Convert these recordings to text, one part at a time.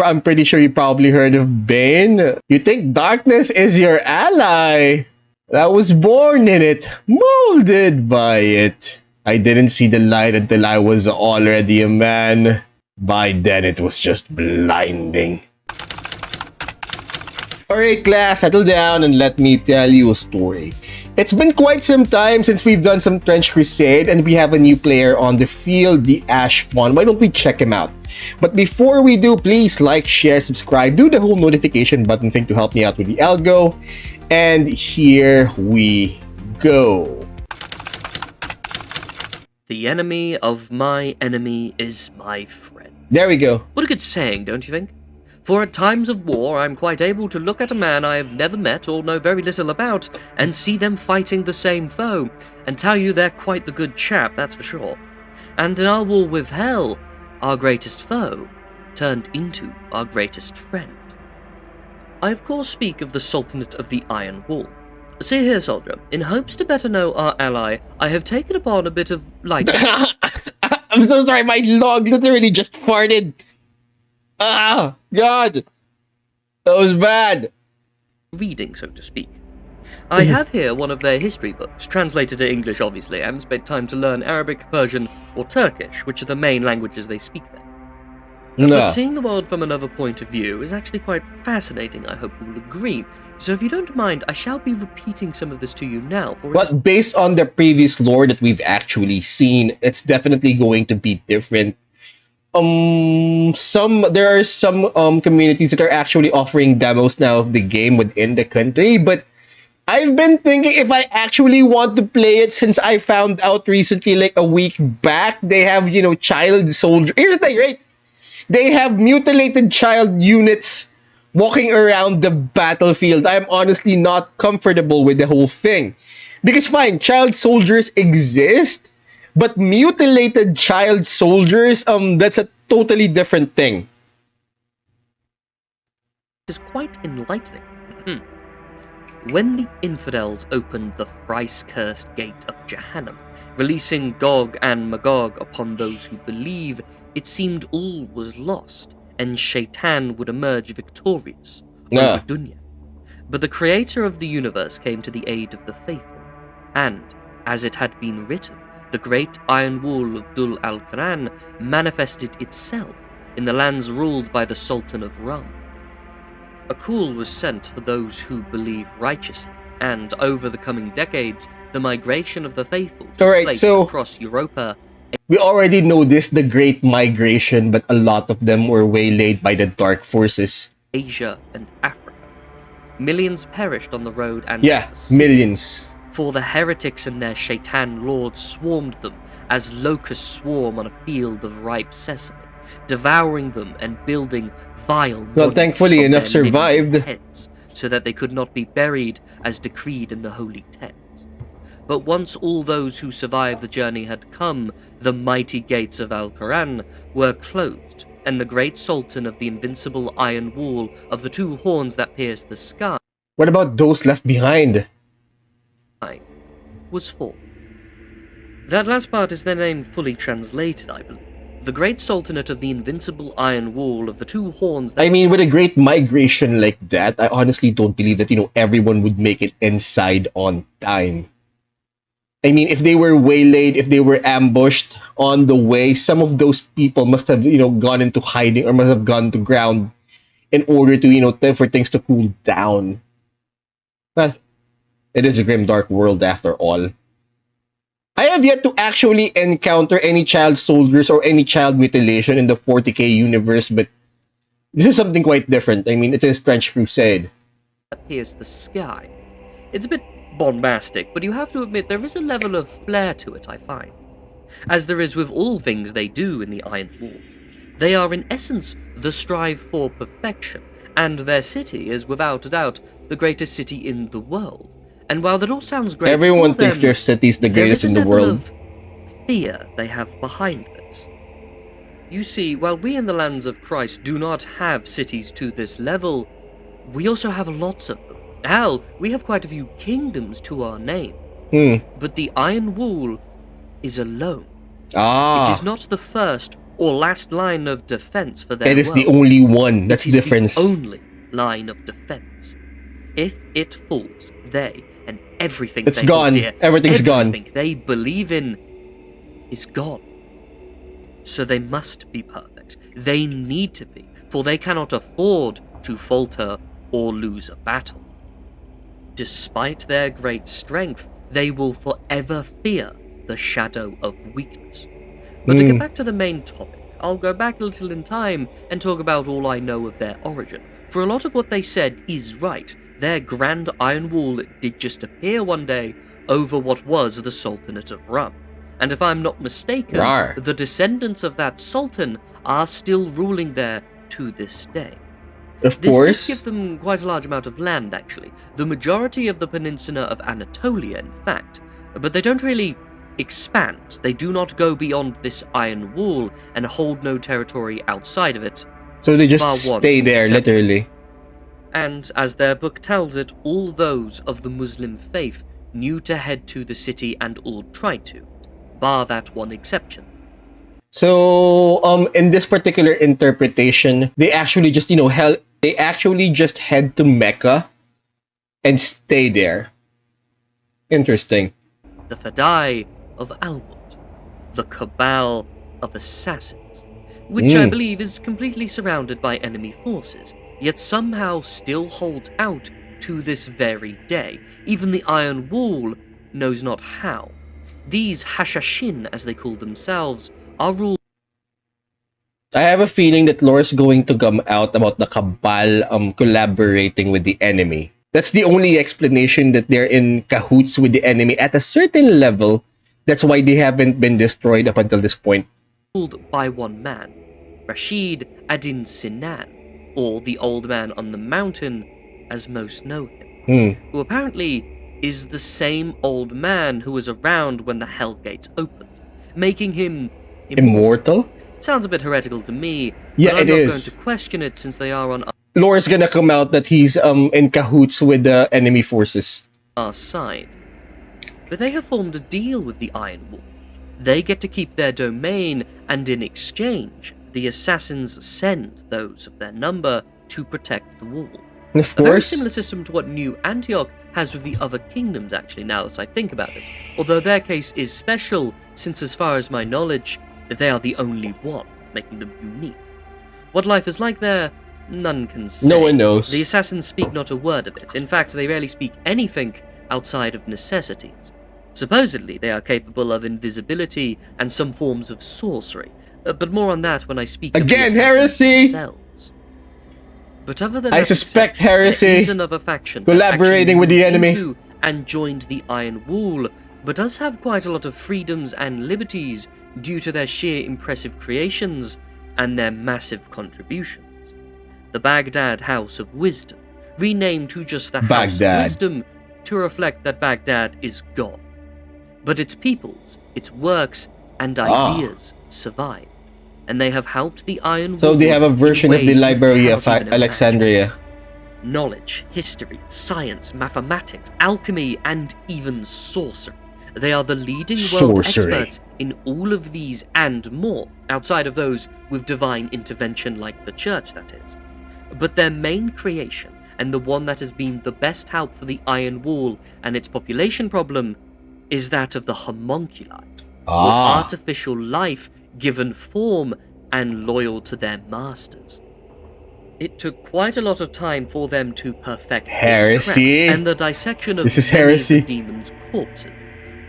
I'm pretty sure you probably heard of Bane. You think darkness is your ally. I was born in it, molded by it. I didn't see the light until I was already a man. By then, it was just blinding. Alright class, settle down and let me tell you a story. It's been quite some time since we've done some Trench Crusade and we have a new player on the field, the Ashpawn. Why don't we check him out? But before we do, please like, share, subscribe, do the whole notification button thing to help me out with the algo. And here we go. The enemy of my enemy is my friend. There we go. What a good saying, don't you think? For at times of war, I'm quite able to look at a man I have never met or know very little about, and see them fighting the same foe, and tell you they're quite the good chap, that's for sure. And in our war with hell, our greatest foe turned into our greatest friend. I of course speak of the Sultanate of the Iron Wall. See here, soldier, in hopes to better know our ally, I have taken upon a bit of lighting. I'm so sorry, my log literally just farted. Ah, God. That was bad. Reading, so to speak. I have here one of their history books, translated to English obviously, and spent time to learn Arabic, Persian, or Turkish, which are the main languages they speak there. But seeing the world from another point of view is actually quite fascinating, I hope you will agree. So if you don't mind, I shall be repeating some of this to you now. But based on the previous lore that we've actually seen, it's definitely going to be different. There are some communities that are actually offering demos now of the game within the country, but I've been thinking if I actually want to play it, since I found out recently, like a week back, they have, you know, child soldier. Here's the thing, right? They have mutilated child units walking around the battlefield. I'm honestly not comfortable with the whole thing. Because fine, child soldiers exist, but mutilated child soldiers, that's a totally different thing. It's quite enlightening. When the infidels opened the thrice-cursed gate of Jahannam, releasing Gog and Magog upon those who believe, it seemed all was lost, and Shaitan would emerge victorious over Dunya. But the creator of the universe came to the aid of the faithful, and, as it had been written, the great iron wall of Dul al-Quran manifested itself in the lands ruled by the Sultan of Rum. A call was sent for those who believe righteously, and over the coming decades, the migration of the faithful took place across Europa. We already know this, the Great Migration, but a lot of them were waylaid by the dark forces. Asia and Africa. Millions perished on the road and millions. For the heretics and their Shaitan lords swarmed them as locusts swarm on a field of ripe sesame, devouring them and building vile. Well, thankfully enough survived, heads, so that they could not be buried as decreed in the holy text. But once all those who survived the journey had come, the mighty gates of Al-Quran were closed, and the great Sultan of the invincible iron wall of the two horns that pierced the sky. What about those left behind? Was full. That last part is their name fully translated, I believe. The great Sultanate of the invincible iron wall of the two horns. I mean, with a great migration like that, I honestly don't believe that, you know, everyone would make it inside on time. I mean, if they were waylaid, if they were ambushed on the way, some of those people must have, you know, gone into hiding or must have gone to ground in order to, you know, for things to cool down. Well, it is a grim, dark world after all. I have yet to actually encounter any child soldiers or any child mutilation in the 40k universe, but this is something quite different. I mean, it is Trench Crusade. Here's the sky. It's a bit bombastic, but you have to admit there is a level of flair to it, I find. As there is with all things they do in the Iron Wall. They are in essence the strive for perfection, and their city is without a doubt the greatest city in the world. And while that all sounds great, everyone thinks their city is the greatest in the world. There is a level of fear they have behind this. You see, while we in the lands of Christ do not have cities to this level, we also have lots of them. Hell, we have quite a few kingdoms to our name. But the Iron Wall is alone. It is not the first or last line of defense for their It is world. the only one. That's It the is difference. the only line of defense. If it falls, they and everything It's they hold gone. dear, Everything's gone. everything they believe in is gone. So they must be perfect. They need to be, for they cannot afford to falter or lose a battle. Despite their great strength, they will forever fear the shadow of weakness. But to get back to the main topic, I'll go back a little in time and talk about all I know of their origin. For a lot of what they said is right. Their grand iron wall did just appear one day over what was the Sultanate of Rum. And if I'm not mistaken, Rawr. the descendants of that sultan are still ruling there to this day. Of This course. did give them quite a large amount of land, actually. The majority of the peninsula of Anatolia, in fact. But they don't really expand. They do not go beyond this iron wall and hold no territory outside of it. So they just bar one stay small there, exception. literally. And, as their book tells it, all those of the Muslim faith knew to head to the city and all tried to, bar that one exception. So, in this particular interpretation, they actually just, they actually just head to Mecca and stay there. Interesting. The Fadai of Almut, the Cabal of Assassins, which I believe is completely surrounded by enemy forces, yet somehow still holds out to this very day. Even the Iron Wall knows not how. These Hashashin, as they call themselves, are ruled. I have a feeling that lore is going to come out about the Cabal collaborating with the enemy. That's the only explanation, that they're in cahoots with the enemy at a certain level. That's why they haven't been destroyed up until this point. Ruled by one man, Rashid Adin Sinan, or the Old Man on the Mountain, as most know him, who apparently is the same old man who was around when the Hell Gates opened, making him Immortal? Sounds a bit heretical to me, Yeah, but I'm it not is. going to question it since they are on Lore is gonna come out that he's in cahoots with the enemy forces. our side. But they have formed a deal with the Iron Wall. They get to keep their domain, and in exchange, the assassins send those of their number to protect the wall. And of A very course, similar system to what New Antioch has with the other kingdoms, actually, now that I think about it. Although their case is special, since as far as my knowledge, they are the only one, making them unique. What life is like there, none can say. no one knows. The assassins speak not a word of it. In fact, they rarely speak anything outside of necessities. Supposedly, they are capable of invisibility and some forms of sorcery, but more on that when I speak Again, of the assassins heresy! themselves. But other than I that suspect exception, heresy there is another faction that collaborating actually with the moved enemy. into and joined the Iron Wall, but does have quite a lot of freedoms and liberties due to their sheer impressive creations and their massive contributions. The Baghdad House of Wisdom, renamed to just the House Baghdad. of Wisdom to reflect that Baghdad is gone. But its peoples, its works, and ideas survive, and they have helped the Iron Wall. So they have a version in of the ways you Library of cannot even Alexandria. imagine. Knowledge, history, science, mathematics, alchemy, and even sorcery. They are the leading world Sorcery. experts in all of these and more, outside of those with divine intervention like the church, that is. But their main creation, and the one that has been the best help for the Iron Wall and its population problem, is that of the homunculi, or artificial life given form and loyal to their masters. It took quite a lot of time for them to perfect this Heresy. craft and the dissection of This is many of heresy. the demons' corpses,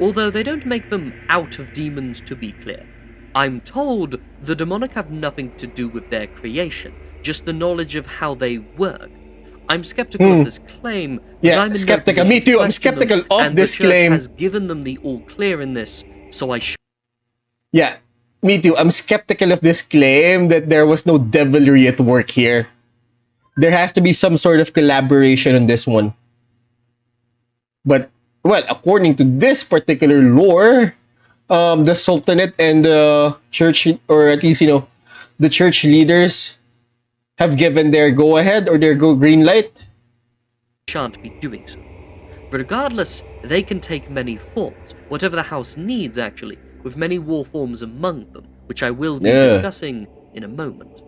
although they don't make them out of demons, to be clear. I'm told the demonic have nothing to do with their creation, just the knowledge of how they work. I'm skeptical of this claim, Yeah, I'm in no skeptical. position Me to too, I'm question them, skeptical of and this the church claim. has given them the all clear in this, so I Yeah, me too. I'm skeptical of this claim that there was no devilry at work here. There has to be some sort of collaboration on this one. But, well, according to this particular lore, the Sultanate and the church, or at least, the church leaders have given their go-ahead or their green light. shan't be doing so. Regardless, they can take many forms, whatever the house needs actually, with many war forms among them, which I will be Yeah. discussing in a moment.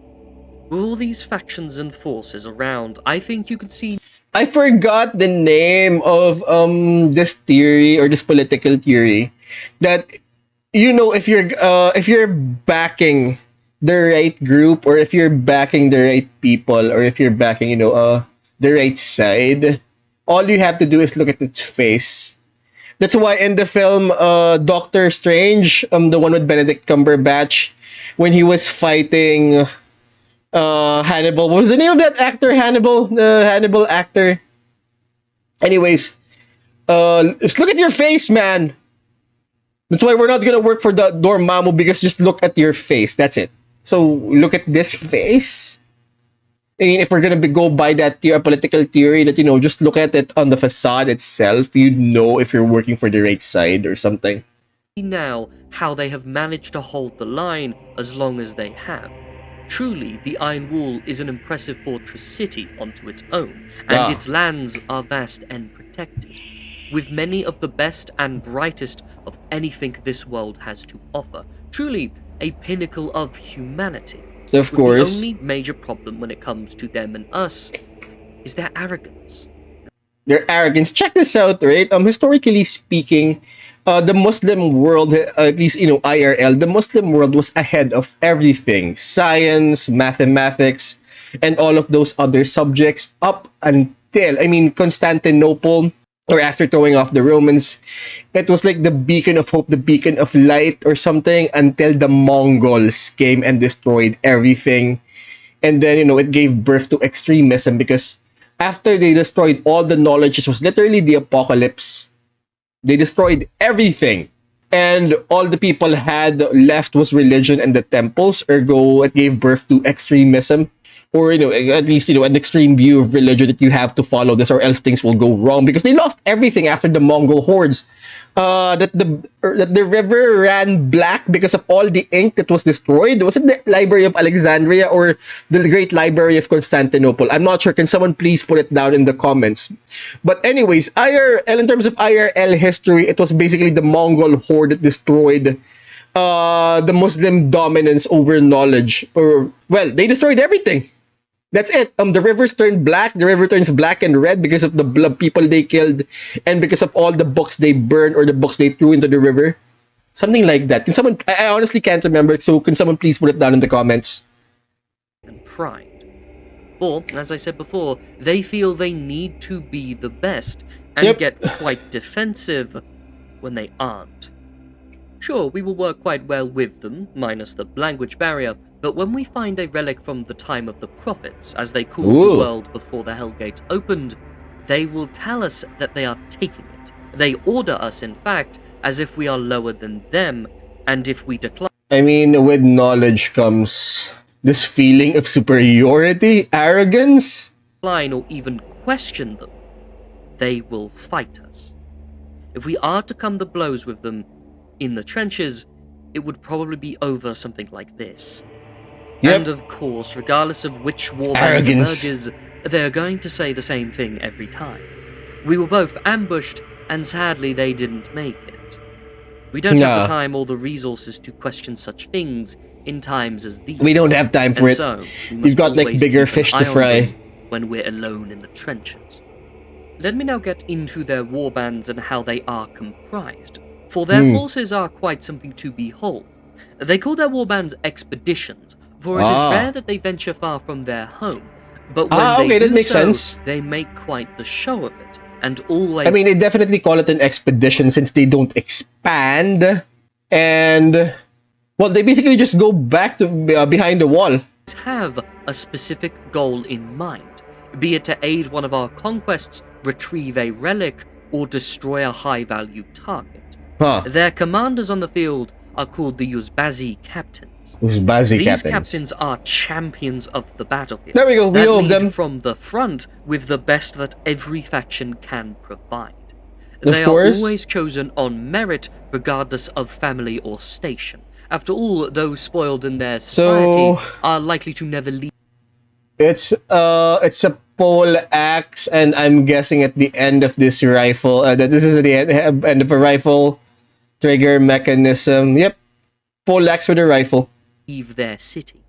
With all these factions and forces around, I think you could see I forgot the name of this theory or this political theory that if you're backing the right group, or if you're backing the right people, or if you're backing the right side, all you have to do is look at its face. That's why in the film Doctor Strange, the one with Benedict Cumberbatch, when he was fighting Hannibal, what was the name of that actor? Hannibal, the Hannibal actor. Anyways, just look at your face, man. That's why we're not gonna work for the Dormammu, because just look at your face. That's it. So look at this face. I mean, if we're gonna go by that political theory that just look at it on the facade itself, you know if you're working for the right side or something. now how they have managed to hold the line as long as they have. Truly, the Iron Wall is an impressive fortress city onto its own, and its lands are vast and protected, with many of the best and brightest of anything this world has to offer. Truly, a pinnacle of humanity. Of course. The only major problem when it comes to them and us is their arrogance. Their arrogance. Check this out, right? Historically speaking, the Muslim world, at least IRL, the Muslim world was ahead of everything: science, mathematics, and all of those other subjects up until Constantinople, or after throwing off the Romans. It was like the beacon of hope, the beacon of light, or something, until the Mongols came and destroyed everything. And then it gave birth to extremism, because after they destroyed all the knowledge, it was literally the apocalypse. They destroyed everything, and all the people had left was religion and the temples. Ergo, it gave birth to extremism, or at least an extreme view of religion, that you have to follow this or else things will go wrong, because they lost everything after the Mongol hordes. That the river ran black because of all the ink that was destroyed. Was it the Library of Alexandria or the Great Library of Constantinople? I'm not sure. Can someone please put it down in the comments? But anyways, IRL, in terms of IRL history, it was basically the Mongol horde that destroyed the Muslim dominance over knowledge. Or, well, they destroyed everything. That's it. The rivers turned black. The river turns black and red because of the blood people they killed, and because of all the books they burned or the books they threw into the river. Something like that. Can someone? I honestly can't remember. So can someone please put it down in the comments? And pride. Or, as I said before, they feel they need to be the best and get quite defensive when they aren't. Sure, we will work quite well with them, minus the language barrier, but when we find a relic from the time of the prophets, as they called the world before the Hellgates opened, they will tell us that they are taking it. They order us, in fact, as if we are lower than them, and if we decline... I mean, with knowledge comes this feeling of superiority, arrogance. ...or even question them, they will fight us. If we are to come to blows with them in the trenches, it would probably be over something like this. And of course, regardless of which warband emerges, they're going to say the same thing every time. We were both ambushed, and sadly they didn't make it. We don't have the time or the resources to question such things in times as these. We don't have time for it. So, we've got like bigger fish to fry when we're alone in the trenches. Let me now get into their warbands and how they are comprised, for their forces are quite something to behold. They call their warbands expeditions, for it is rare that they venture far from their home, but when they do so, they make quite the show of it, and always... I mean, they definitely call it an expedition since they don't expand, and, well, they basically just go back to behind the wall. ...have a specific goal in mind, be it to aid one of our conquests, retrieve a relic, or destroy a high-value target. Their commanders on the field are called the Uzbazi captains. These captains are champions of the battlefield. There we go, we know of them. From the front with the best that every faction can provide. They are always chosen on merit, regardless of family or station. After all, those spoiled in their society are likely to never leave. It's a pole axe, and I'm guessing at the end of this rifle, that this is at the end of a rifle trigger mechanism. Yep. poleaxe with a rifle. leave their city.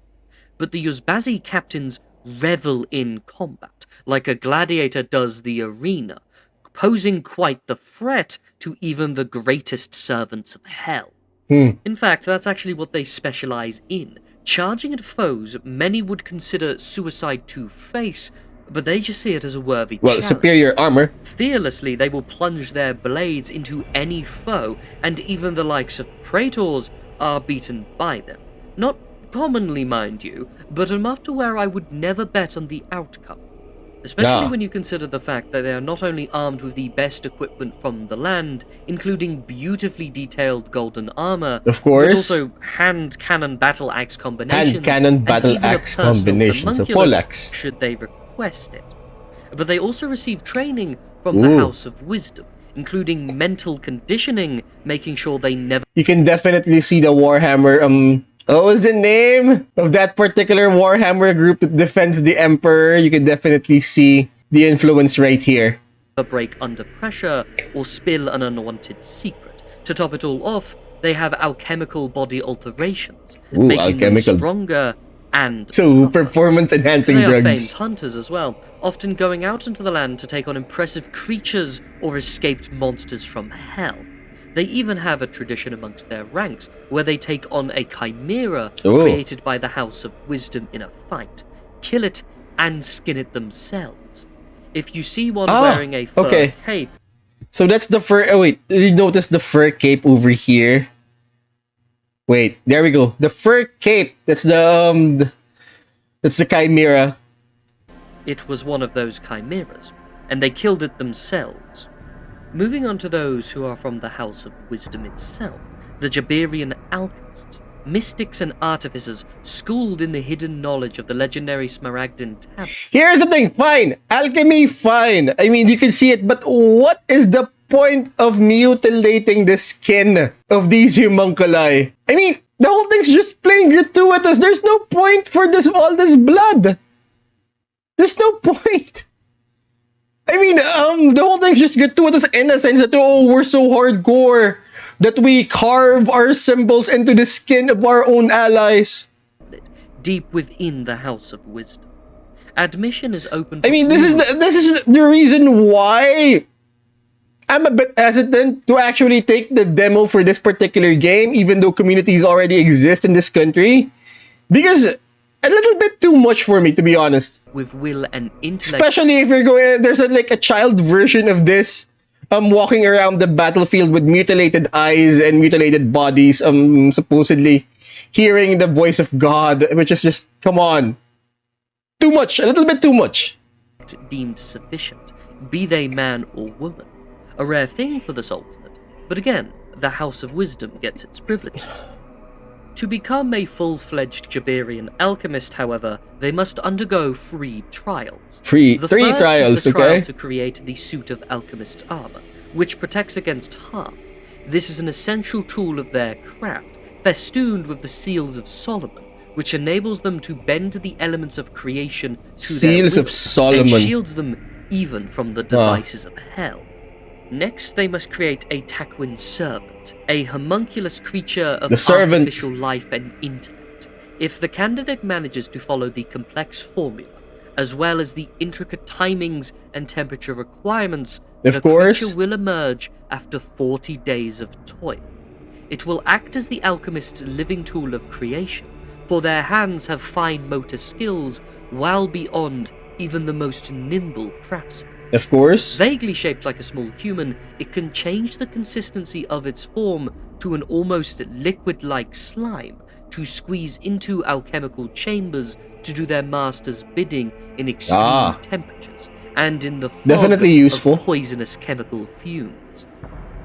But the Yuzbazi captains revel in combat, like a gladiator does the arena, posing quite the threat to even the greatest servants of hell. In fact, that's actually what they specialize in, charging at foes many would consider suicide to face, but they just see it as a worthy challenge. Superior armor. Fearlessly, they will plunge their blades into any foe, and even the likes of praetors are beaten by them. Not commonly, mind you, but enough to where I would never bet on the outcome. Especially when you consider the fact that they are not only armed with the best equipment from the land, including beautifully detailed golden armor, of course, but also hand cannon battle axe combinations, hand cannon battle axe combinations, of poleaxe, should they request it. But they also receive training from the House of Wisdom, including mental conditioning, making sure they never... You can definitely see the Warhammer, what was the name of that particular Warhammer group that defends the Emperor? You can definitely see the influence right here. break under pressure or spill an unwanted secret. To top it all off, they have alchemical body alterations, making them stronger and tougher. Performance-enhancing drugs. They are famed hunters as well, often going out into the land to take on impressive creatures or escaped monsters from hell. They even have a tradition amongst their ranks where they take on a chimera created by the House of Wisdom in a fight, kill it, and skin it themselves. If you see one wearing a fur cape... So that's the fur... Oh wait, did you notice the fur cape over here? Wait, there we go. The fur cape. That's the chimera. It was one of those chimeras, and they killed it themselves. Moving on to those who are from the House of Wisdom itself, the Jabarian alchemists, mystics and artificers schooled in the hidden knowledge of the legendary Smaragdin tablet. Here's the thing, fine. Alchemy, fine. I mean, you can see it, but what is the point of mutilating the skin of these homunculi? I mean, the whole thing's just plain gratuitous. There's no point for all this blood. There's no point. I mean, the whole thing's just gratuitous in a sense that, we're so hardcore that we carve our symbols into the skin of our own allies. Deep within the House of Wisdom. Admission is open. I mean, this is the reason why I'm a bit hesitant to actually take the demo for this particular game, even though communities already exist in this country, because a little bit too much for me, to be honest. With will and intellect. Especially if you're going, there's a child version of this, walking around the battlefield with mutilated eyes and mutilated bodies, supposedly hearing the voice of God, which is just, come on. Too much, a little bit too much. Deemed sufficient, be they man or woman. A rare thing for the Sultanate, but again, the House of Wisdom gets its privileges. To become a full-fledged Jabarian alchemist, however, they must undergo 3 trials. Three trials, is the trial to create the suit of alchemist's armor, which protects against harm. This is an essential tool of their craft, festooned with the seals of Solomon, which enables them to bend the elements of creation to Seals their will, of Solomon. and shields them even from the devices of hell. Next, they must create a Taquin servant, a homunculus creature of artificial life and intellect. If the candidate manages to follow the complex formula, as well as the intricate timings and temperature requirements, the creature will emerge after 40 days of toil. It will act as the alchemist's living tool of creation, for their hands have fine motor skills well beyond even the most nimble craftsmen. Of course. Vaguely shaped like a small human, it can change the consistency of its form to an almost liquid-like slime to squeeze into alchemical chambers to do their master's bidding in extreme temperatures and in the fog of poisonous chemical fumes.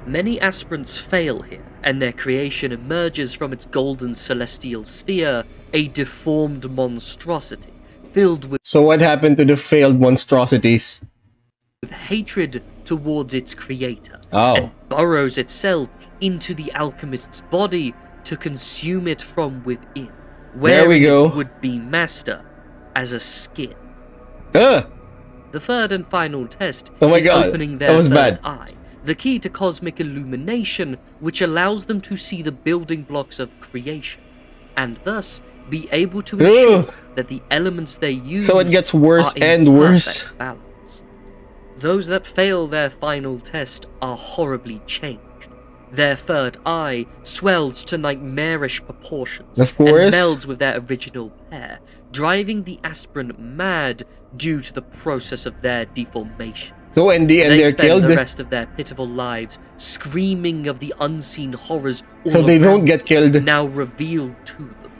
Many aspirants fail here, and their creation emerges from its golden celestial sphere, a deformed monstrosity filled with... So what happened to the failed monstrosities? With hatred towards its creator, and burrows itself into the alchemist's body to consume it from within, wearing its would-be master as a skin. The third and final test is opening their third eye, the key to cosmic illumination, which allows them to see the building blocks of creation, and thus be able to ensure that the elements they use So it gets are worse in and worse. perfect balance. Those that fail their final test are horribly changed. Their third eye swells to nightmarish proportions Of and course. melds with their original pair, driving the aspirant mad due to the process of their deformation. So in the end, They they're spend killed. the rest of their pitiful lives screaming of the unseen horrors all So they don't around get killed. now revealed to them.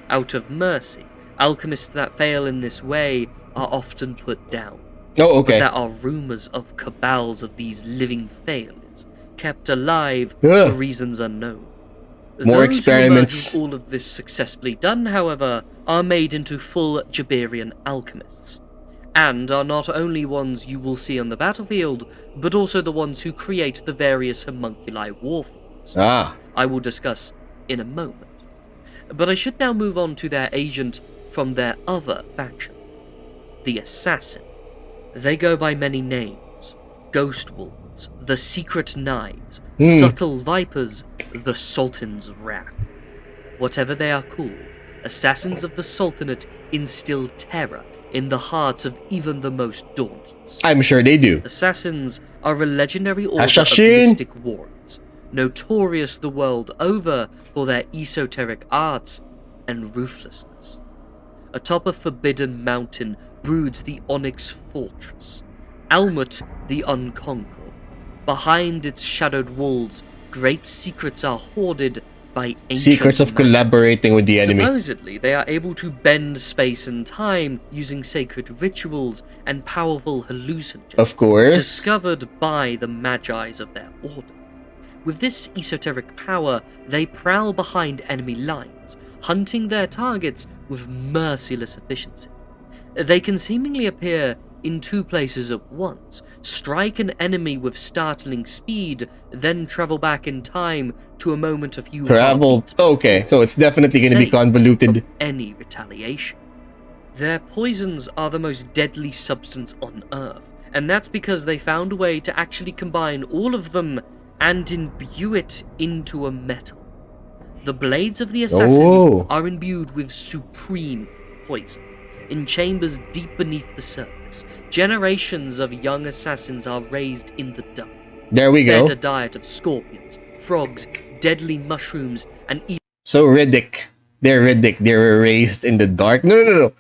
Out of mercy, alchemists that fail in this way are often put down. Oh, But okay. there are rumors of cabals of these living failures, kept alive Ugh. for reasons unknown. More Those who emerge experiments. with all of this successfully done, however, are made into full Jabarian alchemists, and are not only ones you will see on the battlefield, but also the ones who create the various homunculi warforms. Ah. I will discuss in a moment. But I should now move on to their agent from their other faction, the Assassin. They go by many names: Ghost Wolves, the Secret Knives, Subtle Vipers, the Sultan's Wrath. Whatever they are called, assassins of the Sultanate instill terror in the hearts of even the most dauntless. I'm sure they do. Assassins are a legendary order of Assassin. mystic warriors, notorious the world over for their esoteric arts and ruthlessness. Atop a forbidden mountain broods the Onyx Fortress, Almut the Unconquerable. Behind its shadowed walls, great secrets are hoarded by ancient Secrets of magic. collaborating with the enemy. Supposedly, they are able to bend space and time using sacred rituals and powerful hallucinogens, Of course. discovered by the magi's of their order. With this esoteric power, they prowl behind enemy lines, hunting their targets with merciless efficiency. They can seemingly appear in two places at once, strike an enemy with startling speed, then travel back in time to a moment a few Travel. heartbeats Okay, so it's definitely going to be safe convoluted. from any retaliation. Their poisons are the most deadly substance on Earth, and that's because they found a way to actually combine all of them and imbue it into a metal. The blades of the assassins are imbued with supreme poison. In chambers deep beneath the surface, generations of young assassins are raised in the dark. There we Fed go. a diet of scorpions, frogs, deadly mushrooms, and So Riddick. They're Riddick. They were raised in the dark. No.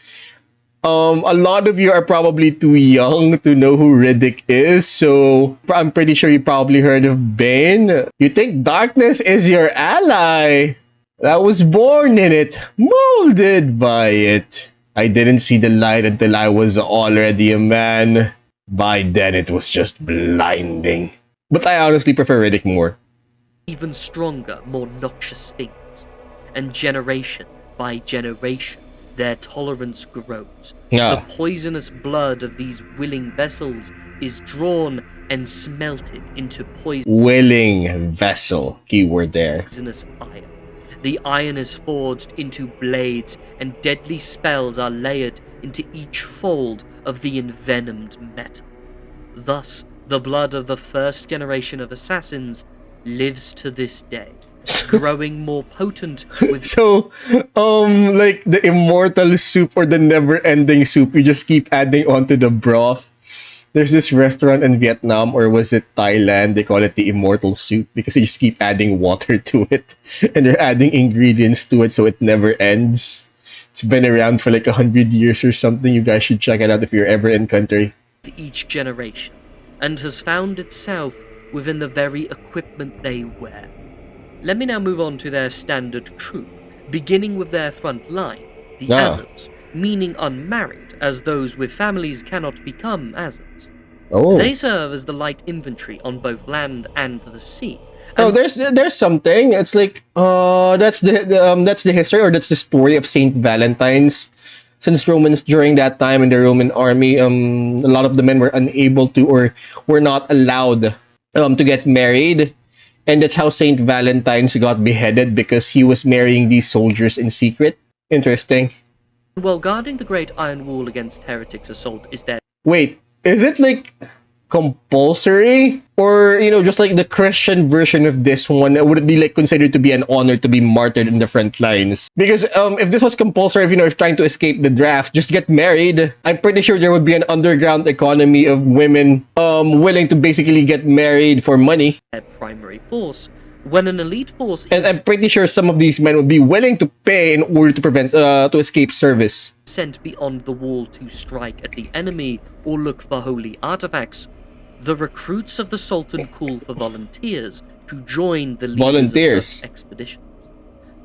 A lot of you are probably too young to know who Riddick is, so I'm pretty sure you probably heard of Bane. You think darkness is your ally. I was born in it, molded by it. I didn't see the light until I was already a man. By then it was just blinding. But I honestly prefer Riddick more. even stronger, more noxious things. And generation by generation, their tolerance grows. Yeah. The poisonous blood of these willing vessels is drawn and smelted into Willing vessel. Keyword there. poisonous iron. The iron is forged into blades, and deadly spells are layered into each fold of the envenomed metal. Thus, the blood of the first generation of assassins lives to this day, growing more potent with So, like the immortal soup or the never-ending soup, you just keep adding onto the broth. There's this restaurant in Vietnam, or was it Thailand? They call it the immortal soup because you just keep adding water to it, and they're adding ingredients to it so it never ends. It's been around for like 100 years or something. You guys should check it out if you're ever in country. each generation, and has found itself within the very equipment they wear. Let me now move on to their standard troop, beginning with their front line, the Azos, meaning unmarried, as those with families cannot become Azos. Oh. They serve as the light infantry on both land and the sea. Oh, there's something. It's like that's the history, or that's the story of Saint Valentine's. Since Romans during that time in the Roman army, a lot of the men were unable to, or were not allowed to get married, and that's how Saint Valentine's got beheaded, because he was marrying these soldiers in secret. Interesting. While guarding the Great Iron Wall against heretics' assault is their Wait, is it like compulsory, or just like the Christian version of this one, would it be like considered to be an honor to be martyred in the front lines? Because if this was compulsory, if trying to escape the draft, just get married. I'm pretty sure there would be an underground economy of women willing to basically get married for money. Their primary force. When an elite force And is I'm pretty sure some of these men would be willing to pay in order to prevent to escape service. sent beyond the wall to strike at the enemy or look for holy artifacts, the recruits of the Sultan call for volunteers to join the leaders of such expeditions.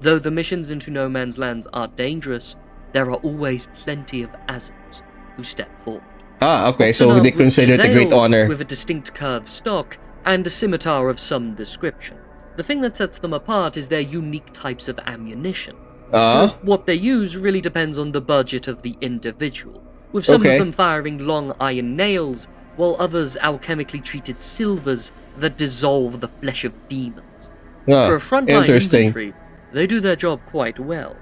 Though the missions into no man's lands are dangerous, there are always plenty of Azums who step forward. Ah, okay, Often so armed they with consider it a great gazelles honor. with a distinct curved stock and a scimitar of some description. The thing that sets them apart is their unique types of ammunition. What they use really depends on the budget of the individual, with some of them firing long iron nails, while others alchemically treated silvers that dissolve the flesh of demons. For a frontline infantry, they do their job quite well.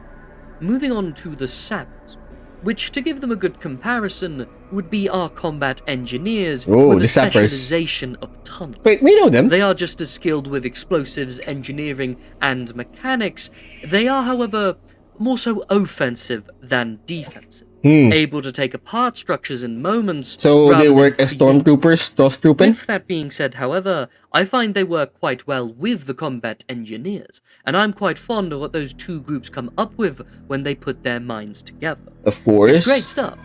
Moving on to the sappers, which, to give them a good comparison, would be our combat engineers with a specialization of tunnel. Wait, we know them. They are just as skilled with explosives, engineering, and mechanics. They are, however, more so offensive than defensive, able to take apart structures in moments. So they work as stormtroopers, stormtrooping? With that being said, however, I find they work quite well with the combat engineers, and I'm quite fond of what those two groups come up with when they put their minds together. Of course. It's great stuff,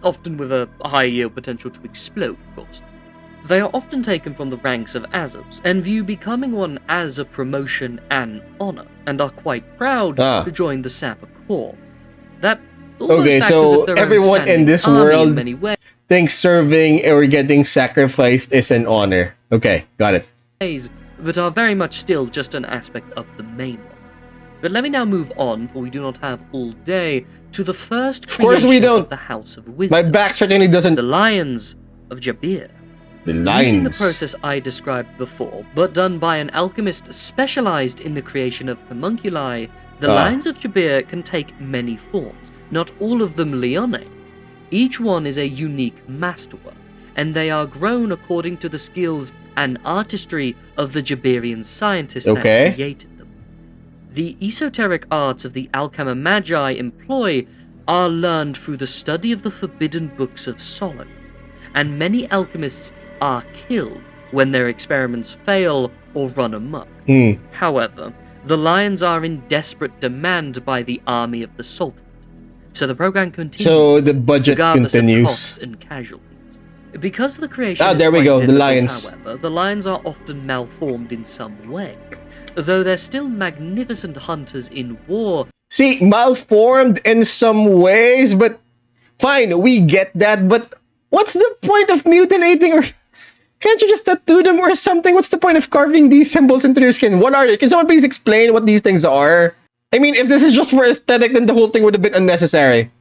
often with a high yield potential to explode, of course. They are often taken from the ranks of Azums, and view becoming one as a promotion and honor, and are quite proud to join the Sapper Corps. That okay, so everyone in this world thinks serving or getting sacrificed is an honor. Okay, got it. But are very much still just an aspect of the main one. But let me now move on, for we do not have all day, to the first creation of the House of Wisdom. My back certainly doesn't. The Lions of Jabir. The Lions. Using the process I described before, but done by an alchemist specialized in the creation of homunculi, the Lions of Jabir can take many forms, not all of them Leone. Each one is a unique masterwork, and they are grown according to the skills and artistry of the Jabirian scientists that created them. The esoteric arts of the Alchema Magi employ are learned through the study of the forbidden books of Solomon, and many alchemists are killed when their experiments fail or run amok. However, the Lions are in desperate demand by the army of the Sultanate, so the program continues. So the budget continues. Of cost and casualties. Because the creation is there we go, the Lions. However, the Lions are often malformed in some way. Though they're still magnificent hunters in war. See, malformed in some ways, but fine, we get that, but what's the point of mutilating, or can't you just tattoo them or something? What's the point of carving these symbols into their skin? What are they? Can someone please explain what these things are? I mean, if this is just for aesthetic, then the whole thing would have been unnecessary.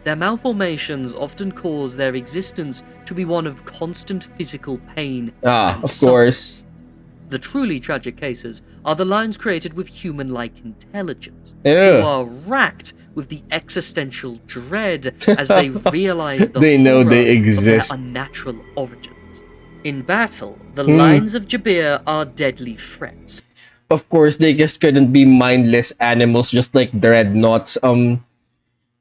Their malformations often cause their existence to be one of constant physical pain. Of course. The truly tragic cases are the Lions created with human-like intelligence, who are racked with the existential dread as they realize the they know they exist of their unnatural origins. In battle, the Lions of Jabir are deadly threats. Of course, they just couldn't be mindless animals just like dreadnoughts.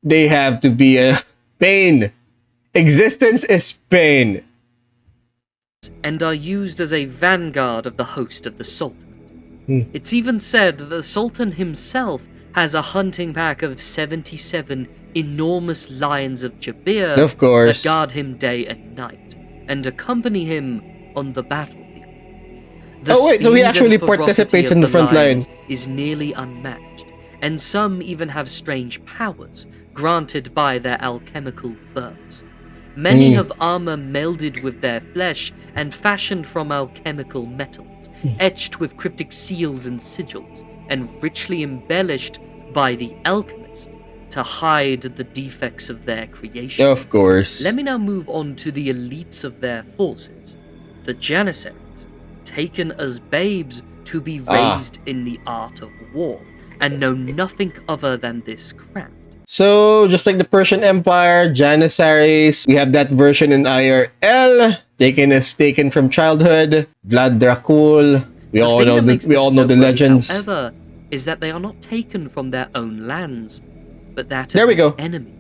They have to be a pain. Existence is pain. And are used as a vanguard of the host of the Sultanate. It's even said that the Sultan himself has a hunting pack of 77 enormous Lions of Jabir that guard him day and night, and accompany him on the battlefield. So he actually participates in the front line. Is nearly unmatched, and some even have strange powers granted by their alchemical births. Many have armor melded with their flesh and fashioned from alchemical metals, etched with cryptic seals and sigils, and richly embellished by the alchemist to hide the defects of their creation. Of course. Let me now move on to the elites of their forces, the Janissaries, taken as babes to be raised in the art of war, and know nothing other than this craft. So, just like the Persian Empire, Janissaries, we have that version in IRL. taken from childhood. Vlad Dracul. We The all thing know that the makes this noteworthy, legends. however, is that they are not taken from their own lands, but that There of we the go. enemies.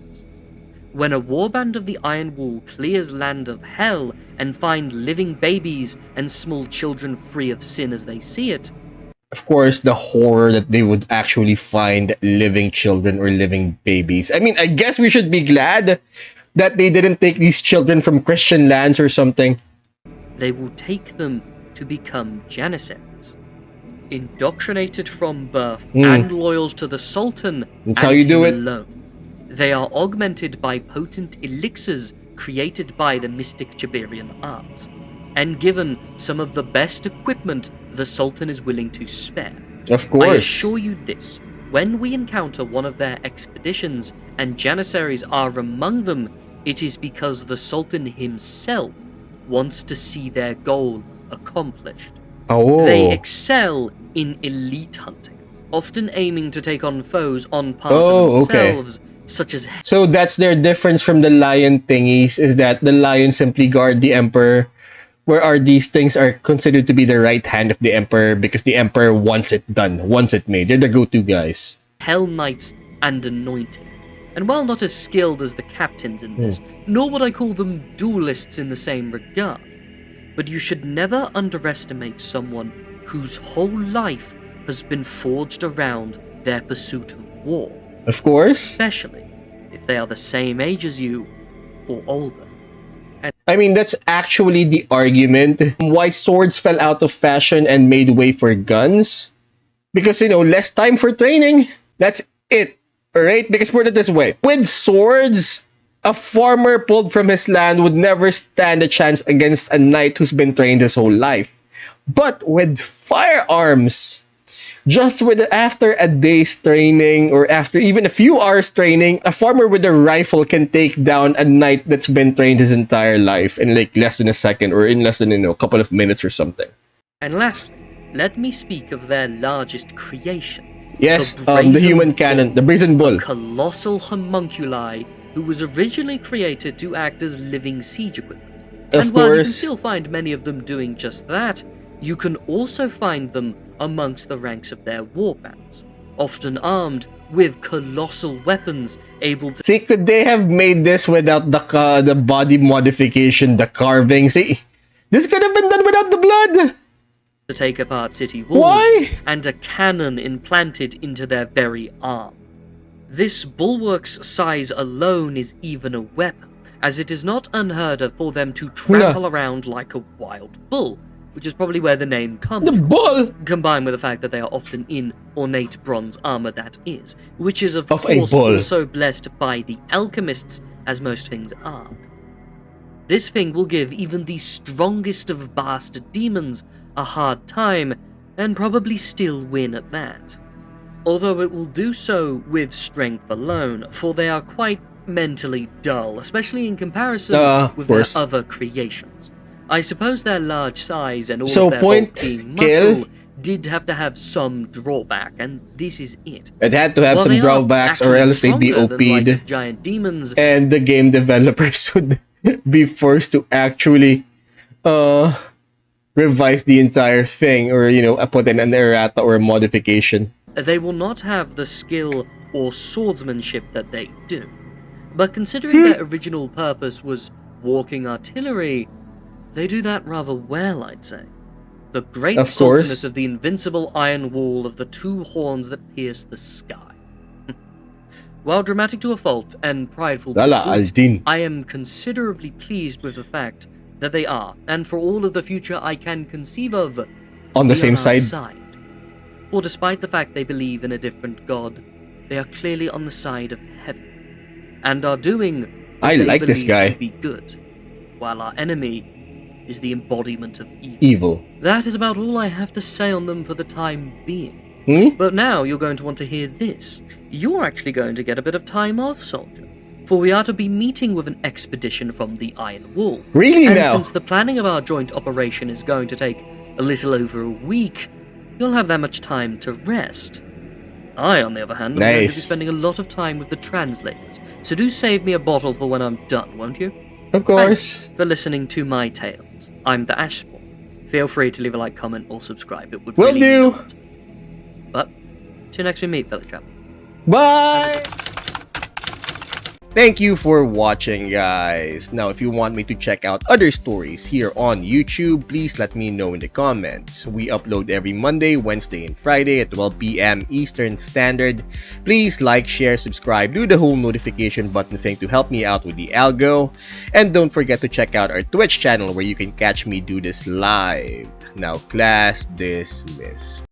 When a warband of the Iron Wall clears land of hell and find living babies and small children free of sin as they see it, Of course, the horror that they would actually find living children or living babies. I mean, I guess we should be glad that they didn't take these children from Christian lands or something. they will take them to become Janissaries. Indoctrinated from birth and loyal to the Sultan That's and how you him do it. alone. They are augmented by potent elixirs created by the mystic Jabarian arts, and given some of the best equipment the Sultan is willing to spare. Of I course. assure you this, when we encounter one of their expeditions and Janissaries are among them, it is because the Sultan himself wants to see their goal accomplished. Oh. They excel in elite hunting, often aiming to take on foes on par to okay. themselves, such as So that's their difference from the lion thingies, is that the lions simply guard the emperor, where these things are considered to be the right hand of the emperor because the emperor wants it done, wants it made. They're the go-to guys. Hell Knights and Anointed. And while not as skilled as the captains in this, nor would I call them duelists in the same regard, but you should never underestimate someone whose whole life has been forged around their pursuit of war. Of course. Especially if they are the same age as you or older. I mean, that's actually the argument why swords fell out of fashion and made way for guns. Because, less time for training. That's it. Alright? Because put it this way. With swords, a farmer pulled from his land would never stand a chance against a knight who's been trained his whole life. But with firearms, after a day's training or after even a few hours training, a farmer with a rifle can take down a knight that's been trained his entire life in like less than a second or in less than a couple of minutes or something. And lastly, let me speak of their largest creation. Yes, the human cannon, the brazen bull. A colossal homunculi who was originally created to act as living siege equipment. And while you can still find many of them doing just that, you can also find them amongst the ranks of their warbands, often armed with colossal weapons able to... See, could they have made this without the body modification, the carving? See, this could have been done without the blood! To take apart city walls. Why? And a cannon implanted into their very arm. This bulwark's size alone is even a weapon, as it is not unheard of for them to trample around like a wild bull, which is probably where the name comes from. Bull! Combined with the fact that they are often in ornate bronze armor, that is, which is of course also blessed by the alchemists, as most things are. This thing will give even the strongest of bastard demons a hard time, and probably still win at that. Although it will do so with strength alone, for they are quite mentally dull, especially in comparison with their other creations. I suppose their large size and all of their bulking muscle did have to have some drawback, and this is it. It had to have some drawbacks or else they'd be OP'd, giant demons, and the game developers would be forced to actually revise the entire thing, or put in an errata or a modification. They will not have the skill or swordsmanship that they do. But considering their original purpose was walking artillery, they do that rather well, I'd say. The great Sultanate of the invincible iron wall of the two horns that pierce the sky. While dramatic to a fault and prideful to boot, I am considerably pleased with the fact that they are, and for all of the future I can conceive of, on the same side. For despite the fact they believe in a different god, they are clearly on the side of heaven, and are doing what they believe to be good, while our enemy is the embodiment of evil. That is about all I have to say on them for the time being. But now you're going to want to hear this. You're actually going to get a bit of time off, soldier. For we are to be meeting with an expedition from the Iron Wall. Really and now? Since the planning of our joint operation is going to take a little over a week, you'll have that much time to rest. I, on the other hand, am going to be spending a lot of time with the translators, so do save me a bottle for when I'm done, won't you? Of course. For listening to my tales. I'm the Ashpawn. Feel free to leave a like, comment, or subscribe. It would Will really do. mean a lot. But till next we meet, fellow traveler. Bye! Thank you for watching, guys. Now, if you want me to check out other stories here on YouTube, please let me know in the comments. We upload every Monday, Wednesday, and Friday at 12 p.m. Eastern Standard. Please like, share, subscribe, do the whole notification button thing to help me out with the algo. And don't forget to check out our Twitch channel where you can catch me do this live. Now, class dismissed.